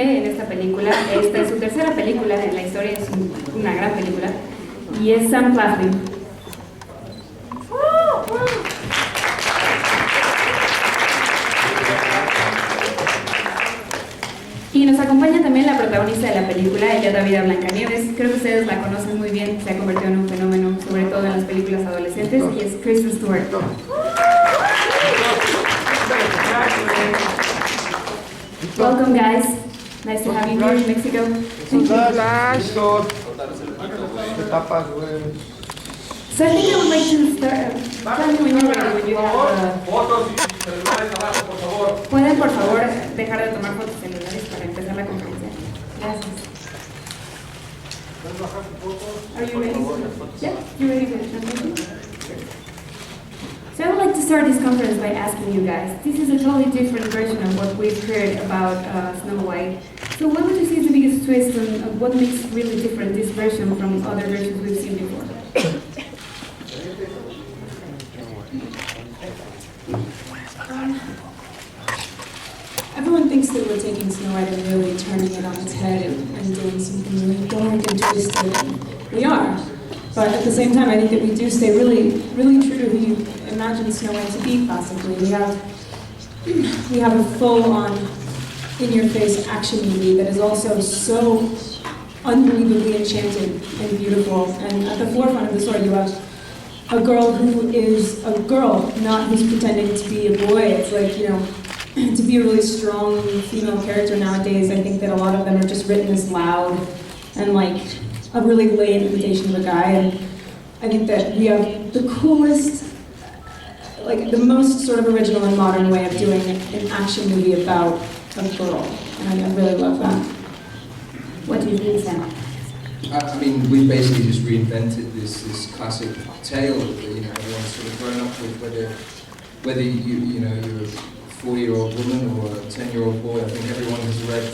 En esta película, esta es su tercera película en la historia, es una gran película, y es Sam Clafin. Y nos acompaña también la protagonista de la película, ella da vida a Blancanieves. Creo que ustedes la conocen muy bien, se ha convertido en un fenómeno, sobre todo en las películas adolescentes, y es Kristen Stewart. Welcome, guys. Nice to have you here in Mexico. So I think I would like to start. Tell me when you're ready, when you have. ¿Pueden, por favor, dejar de tomar fotos celulares para empezar la conferencia? Gracias. Are you ready? Yeah, you ready for the translation? So I would like to start this conference by asking you guys. This is a totally different version of what we've heard about Snow White. So what would you say is the biggest twist and what makes really different this version from other versions we've seen before? Everyone thinks that we're taking Snow White and really turning it on its head and doing something really dark and twisted. And we are. But at the same time, I think that we do stay really, really true to who you imagine Snow White to be classically. We have a full-on, in-your-face action movie that is also so unbelievably enchanting and beautiful. And at the forefront of the story, you have a girl who is a girl, not who's pretending to be a boy. It's like, you know, to be a really strong female character nowadays, I think that a lot of them are just written as loud and like a really lame imitation of a guy. And I think that we have the coolest, like the most sort of original and modern way of doing an action movie about a girl. And I really love that. What do you think, Sam? I mean, we basically just reinvented this classic tale that everyone's sort of grown up with, whether you're a 40-year-old woman or a 10-year-old boy. I think everyone has read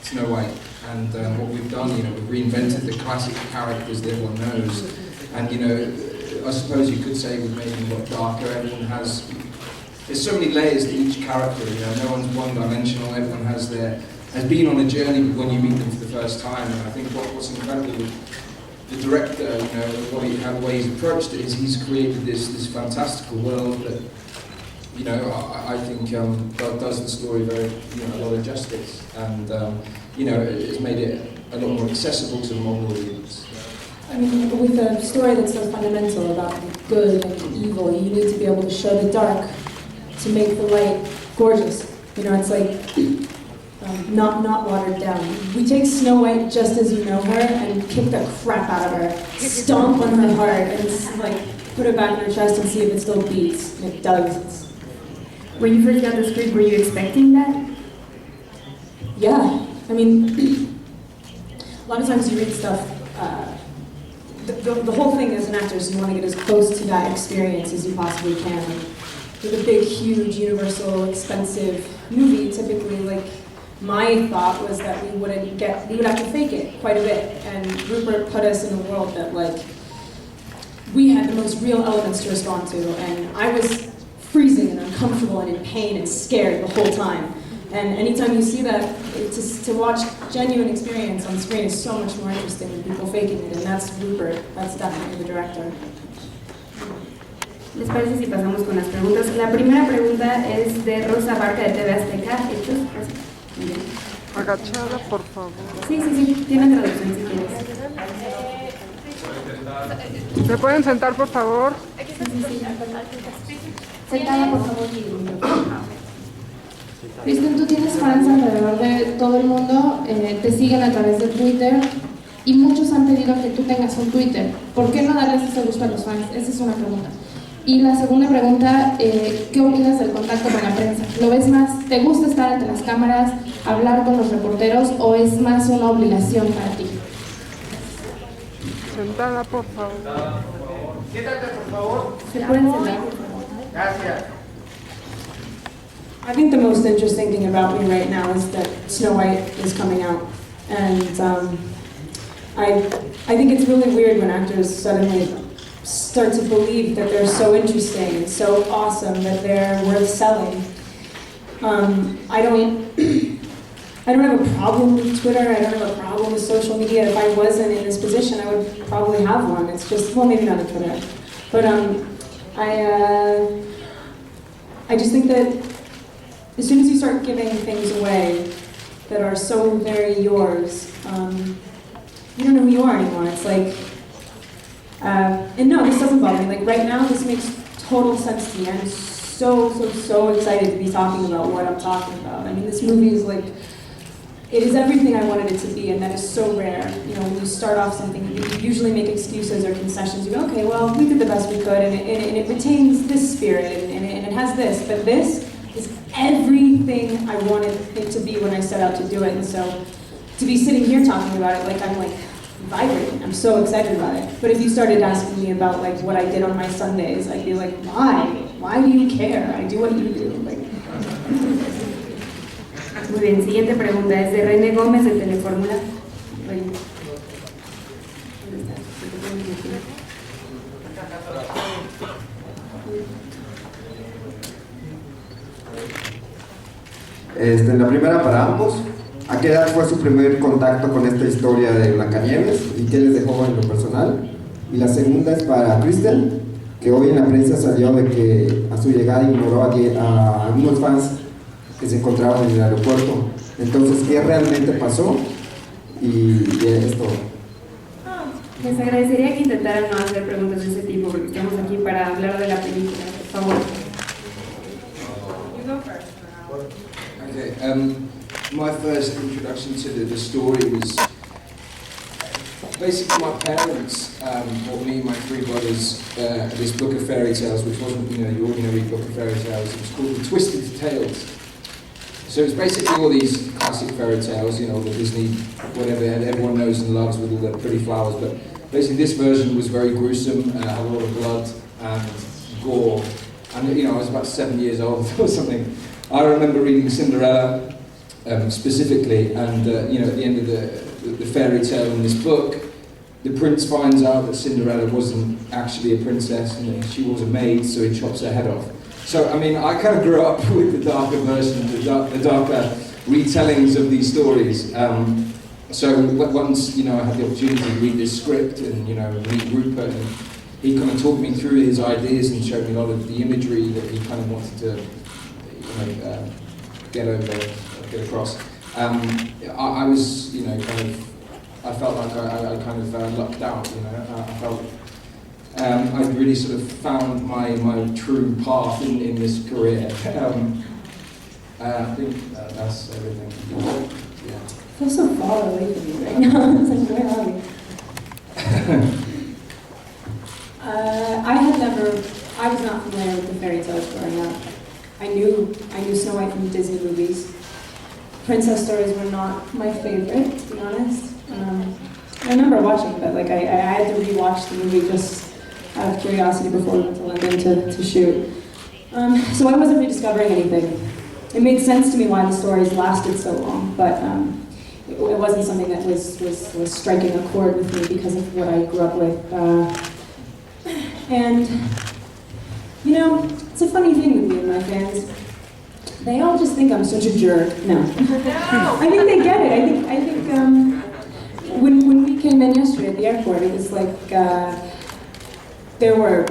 Snow White, and what we've done, we've reinvented the classic characters that everyone knows, and I suppose you could say we've made them a lot darker. Everyone has, there's so many layers to each character. No one's one-dimensional. Everyone has been on a journey when you meet them for the first time. And I think what's incredible with the director, the way he's approached it is he's created this fantastical world that, I think does the story a lot of justice, and it's made it a lot more accessible to the modern audience. I mean, with a story that's so fundamental about good and evil, you need to be able to show the dark to make the light gorgeous. It's like not watered down. We take Snow White just as you know her and kick the crap out of her, stomp on her heart, and like put it back in her chest and see if it still beats. And it does. When you first got the script, were you expecting that? Yeah. I mean, a lot of times you read stuff, the whole thing as an actor is you want to get as close to that experience as you possibly can. With a big, huge, universal, expensive movie, typically, like, my thought was that we would have to fake it quite a bit. And Rupert put us in a world that, like, we had the most real elements to respond to. And I was freezing and uncomfortable and in pain and scared the whole time. And anytime you see that, to watch genuine experience on screen is so much more interesting than people faking it, and that's Rupert, that's definitely the director. ¿Les parece si pasamos con las preguntas? La primera pregunta es de Rosa Barca de TV Azteca. Agachada, por favor. Sí, tiene traducción si quieres. ¿Se pueden sentar, por favor? Sí. Sentada, por favor. Kristen, tú tienes fans alrededor de todo el mundo, te siguen a través de Twitter y muchos han pedido que tú tengas un Twitter. ¿Por qué no darles ese gusto a los fans? Esa es una pregunta. Y la segunda pregunta, ¿qué opinas del contacto con la prensa? ¿Lo ves más, te gusta estar ante las cámaras, hablar con los reporteros o es más una obligación para ti? Sentada, por favor. Siéntate, por favor. ¿Se pueden sentar? Gracias. I think the most interesting thing about me right now is that Snow White is coming out. And I think it's really weird when actors suddenly start to believe that they're so interesting and so awesome that they're worth selling. I don't have a problem with Twitter, I don't have a problem with social media. If I wasn't in this position, I would probably have one. It's just, well, maybe not on Twitter. But I just think that as soon as you start giving things away that are so very yours, you don't know who you are anymore. It's like, and no, this doesn't bother me. Like right now, this makes total sense to me. I'm so excited to be talking about what I'm talking about. I mean, this movie is like, it is everything I wanted it to be, and that is so rare. You know, when you start off something, you usually make excuses or concessions. You go, okay, well, we did the best we could, and it retains this spirit, and it has this, but this is everything I wanted it to be when I set out to do it. And so to be sitting here talking about it, like I'm like vibrating. I'm so excited about it. But if you started asking me about like what I did on my Sundays, I'd be like, why? Why do you care? I do what you do. Like. Muy bien, siguiente pregunta es de René Gómez de Telefórmula. René. ¿Dónde está? La primera para ambos, ¿a qué edad fue su primer contacto con esta historia de Blancanieves y qué les dejó en lo personal? Y la segunda es para Kristen, que hoy en la prensa salió de que a su llegada ignoró a algunos fans que se encontraban en el aeropuerto. Entonces, ¿qué realmente pasó? Y esto. Les agradecería que intentaran no hacer preguntas de ese tipo porque estamos aquí para hablar de la película, por favor. Okay, my first introduction to the story was basically my parents bought me and my three brothers this book of fairy tales, which wasn't, you know, your ordinary book of fairy tales. It was called The Twisted Tales. So it's basically all these classic fairy tales, you know, the Disney, whatever everyone knows and loves with all their pretty flowers. But basically, this version was very gruesome, had a lot of blood and gore. And you know, I was about 7 years old or something. I remember reading Cinderella specifically, and you know, at the end of the fairy tale in this book, the prince finds out that Cinderella wasn't actually a princess and that she was a maid, so he chops her head off. So, I mean, I kind of grew up with the darker version, the darker retellings of these stories. So once, you know, I had the opportunity to read this script and, you know, meet Rupert, and he kind of talked me through his ideas and showed me a lot of the imagery that he kind of wanted to, you know, get across. I was, you know, I felt like I kind of lucked out, you know. I felt I'd really sort of found my true path in this career. I think that's everything. Yeah. I feel so far away from you right now. It's like, where are we? I was not familiar with the fairy tales growing up. I knew Snow White from Disney movies. Princess stories were not my favorite, to be honest. I remember watching, but like I had to rewatch the movie just out of curiosity before we went to London to shoot. So I wasn't rediscovering anything. It made sense to me why the stories lasted so long, but it wasn't something that was striking a chord with me because of what I grew up with. And, you know, it's a funny thing with me and my fans. They all just think I'm such a jerk. No. I think they get it. I think when we came in yesterday at the airport, it was like there were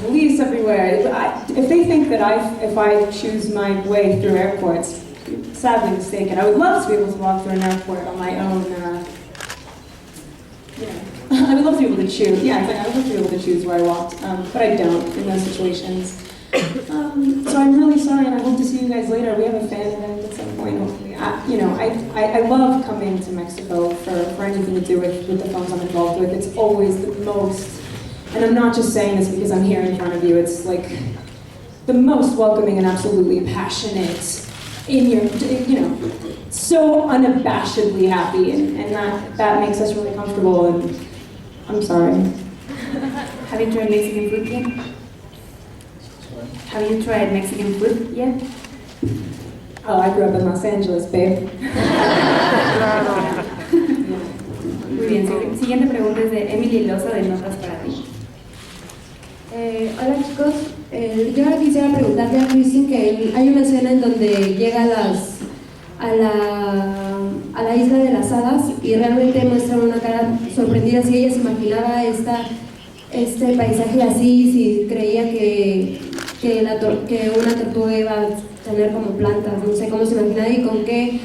police everywhere. If they think that if I choose my way through airports, sadly mistaken. I would love to be able to walk through an airport on my own. I would love to be able to choose. Yeah, I would love to be able to choose where I walked, but I don't in those situations. So I'm really sorry, and I hope to see you guys later. We have a fan event at some point, hopefully. I love coming to Mexico for anything to do with the films I'm involved with. It's always the most, and I'm not just saying this because I'm here in front of you. It's like the most welcoming and absolutely passionate. So unabashedly happy, and that makes us really comfortable, and I'm sorry. Have you tried Mexican food yet? Sorry? Have you tried Mexican food yet? Oh, I grew up in Los Angeles, babe. Muy bien, siguiente pregunta es de Emily Loza de Notas para ti. Hola chicos, yo ahora quisiera preguntarle a Kristen que hay una escena en donde llega a la isla de las hadas y realmente muestran una cara sorprendida si ella se imaginaba este paisaje así, si creía que una tortuga iba a tener como plantas, no sé cómo se imaginaba y con qué.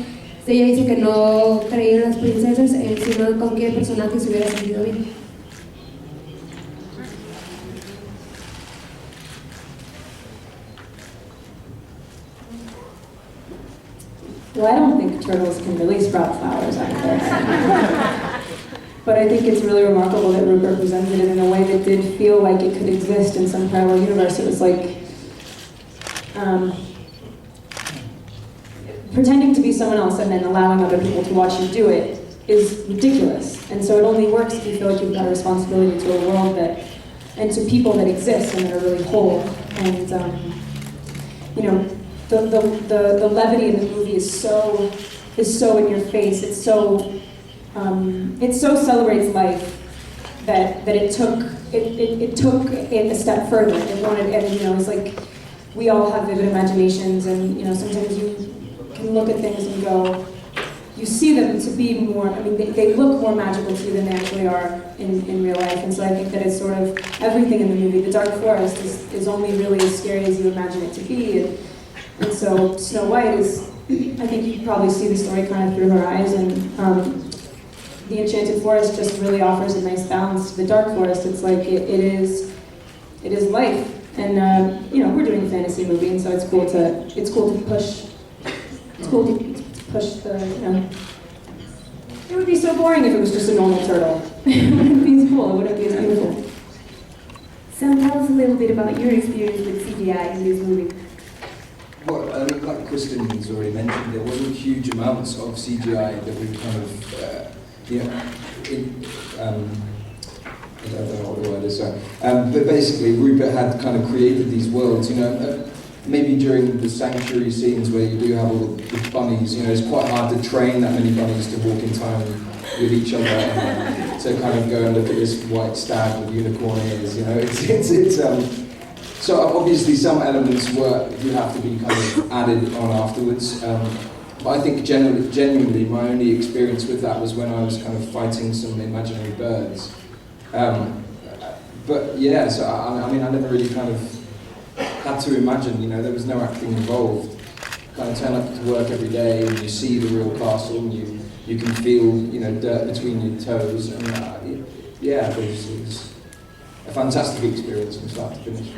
Ella dice que no creía en las princesas, sino con qué personaje se hubiera sentido bien. Well, I don't think turtles can really sprout flowers either. But I think it's really remarkable that Rupert presented it in a way that did feel like it could exist in some parallel universe. It was like pretending to be someone else and then allowing other people to watch you do it is ridiculous. And so it only works if you feel like you've got a responsibility to a world and to people that exist and that are really whole. And you know, the levity in the movie is so in your face. It so celebrates life that it took it a step further. It wanted, and you know, it's like we all have vivid imaginations, and you know, sometimes you can look at things and go, you see them to be more. I mean, they look more magical to you than they actually are in real life. And so I think that it's sort of everything in the movie. The Dark Forest is only really as scary as you imagine it to be. And so Snow White is, I think you probably see the story kind of through her eyes, and the Enchanted Forest just really offers a nice balance to the Dark Forest. It's like it is life, and you know, we're doing a fantasy movie, and so it's cool to push the, you know. It would be so boring if it was just a normal turtle. It wouldn't be as cool. It wouldn't be as beautiful. Sam, tell us a little bit about your experience with CGI in this movie. Well, I mean, like Kristen has already mentioned, there wasn't huge amounts of CGI that we kind of, you know, I don't know what the word is, sorry. But basically, Rupert had kind of created these worlds, you know, maybe during the sanctuary scenes where you do have all the bunnies, you know, it's quite hard to train that many bunnies to walk in time with each other and to kind of go and look at this white stag with unicorn ears, you know, so obviously some elements you have to be kind of added on afterwards. But I think genuinely my only experience with that was when I was kind of fighting some imaginary birds. But yeah, so I mean I never really kind of had to imagine, you know, there was no acting involved. Kind of turn up to work every day and you see the real castle and you can feel, you know, dirt between your toes, and yeah, it was a fantastic experience from start to finish.